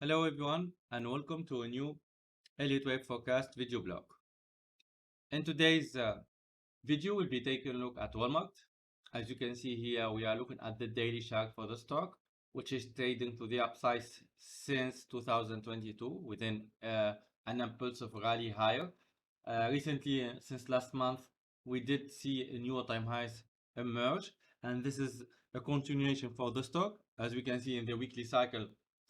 Hello everyone and welcome to a new Elliott Wave Forecast video blog. In today's video, we'll be taking a look at Walmart. As you can see here, we are looking at the daily chart for the stock, which is trading to the upside since 2022 within an impulsive rally higher. Recently, since last month, we did see a new all-time highs emerge, and this is a continuation for the stock. As we can see in the weekly cycle,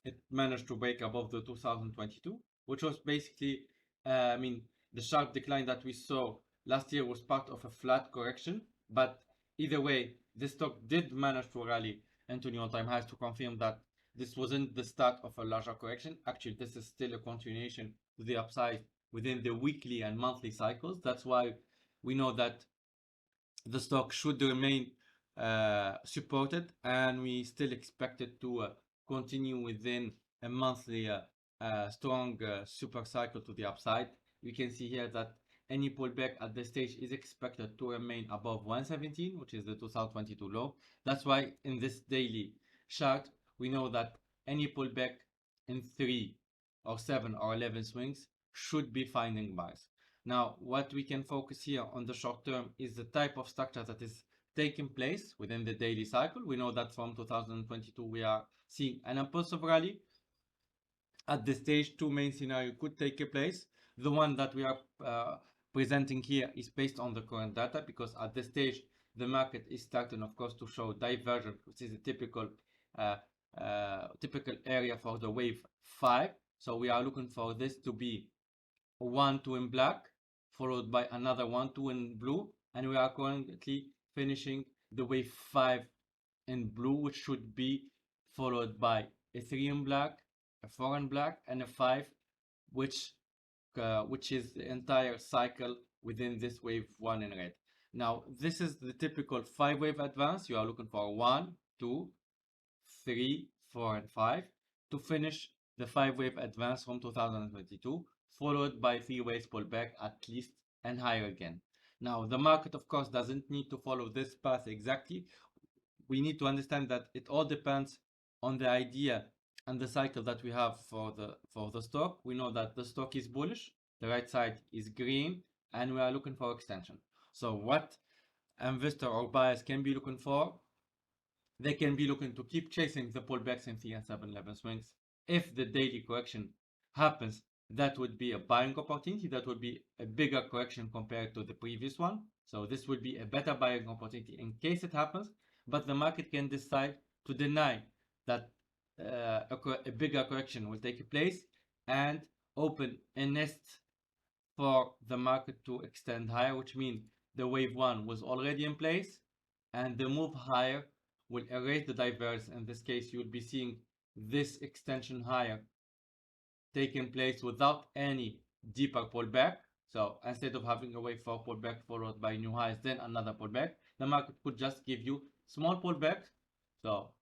it managed to break above the 2022, which was basically, the sharp decline that we saw last year was part of a flat correction. But either way, this stock did manage to rally into new all-time highs to confirm that this wasn't the start of a larger correction. Actually, this is still a continuation to the upside within the weekly and monthly cycles. That's why we know that the stock should remain supported, and we still expect it to continue within a monthly strong super cycle to the upside. You can see here that any pullback at this stage is expected to remain above 117, which is the 2022 low. That's why in this daily chart, we know that any pullback in 3 or 7 or 11 swings should be finding buys. Now, what we can focus here on the short term is the type of structure that is taking place within the daily cycle. We know that from 2022, we are seeing an impulsive rally. At this stage, two main scenarios could take place. The one that we are presenting here is based on the current data, because at this stage, the market is starting, of course, to show divergence, which is a typical area for the wave 5. So we are looking for this to be 1-2 in black, followed by another 1-2 in blue, and we are currently finishing the wave 5 in blue, which should be followed by a 3 in black, a 4 in black, and a 5, which is the entire cycle within this wave 1 in red. Now, this is the typical 5-wave advance. You are looking for 1, 2, 3, 4, and 5 to finish the 5-wave advance from 2022, followed by 3 waves pullback at least and higher again. Now, the market, of course, doesn't need to follow this path exactly. We need to understand that it all depends on the idea and the cycle that we have for the stock. We know that the stock is bullish, the right side is green, and we are looking for extension. So what investor or buyers can be looking for? They can be looking to keep chasing the pullbacks in 3 and 7-11 swings. If the daily correction happens, that would be a buying opportunity. That would be a bigger correction compared to the previous one. So this would be a better buying opportunity in case it happens. But the market can decide to deny that a bigger correction will take place and open a nest for the market to extend higher, which means the wave 1 was already in place, and the move higher will erase the divergence. In this case, you'll be seeing this extension higher taking place without any deeper pullback. So instead of having a wave 4 pullback followed by new highs, then another pullback, the market could just give you small pullbacks. So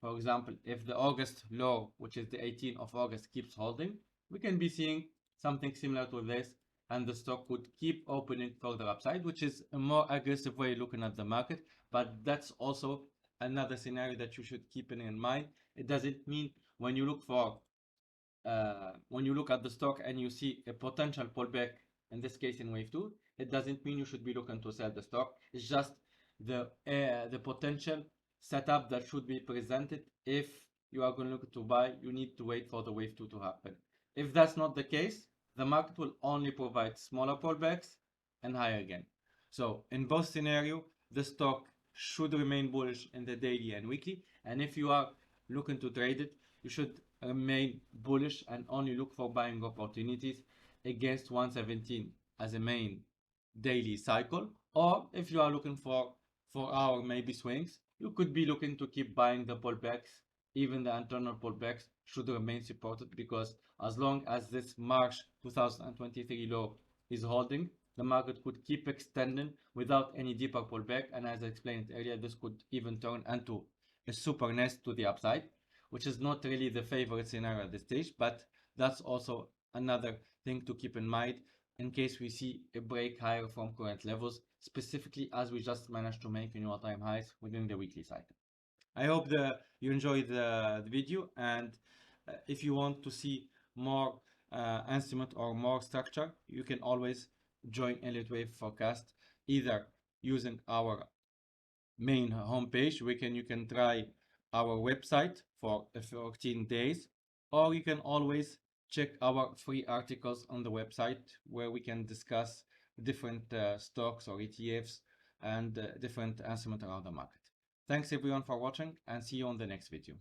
for example, if the August low, which is the 18th of August, keeps holding, we can be seeing something similar to this, and the stock would keep opening further upside, which is a more aggressive way looking at the market. But that's also another scenario that you should keep in mind. It doesn't mean when you look at the stock and you see a potential pullback, in this case in wave 2, it doesn't mean you should be looking to sell the stock. It's just the potential setup that should be presented. If you are going to look to buy, you need to wait for the wave 2 to happen. If that's not the case, the market will only provide smaller pullbacks and higher again. So in both scenarios, the stock should remain bullish in the daily and weekly. And if you are looking to trade it, you should remain bullish and only look for buying opportunities against 117 as a main daily cycle. Or if you are looking for 4-hour maybe swings, you could be looking to keep buying the pullbacks. Even the internal pullbacks should remain supported, because as long as this March 2023 low is holding, the market could keep extending without any deeper pullback. And as I explained earlier, this could even turn into a super nest to the upside, which is not really the favorite scenario at this stage, but that's also another thing to keep in mind in case we see a break higher from current levels, specifically as we just managed to make new all-time highs within the weekly cycle. I hope you enjoyed the video, and if you want to see more instrument or more structure, you can always join Elliott Wave Forecast, either using our main homepage, you can try our website for 14 days, or you can always check our free articles on the website where we can discuss different stocks or ETFs and different instruments around the market. Thanks everyone for watching, and see you on the next video.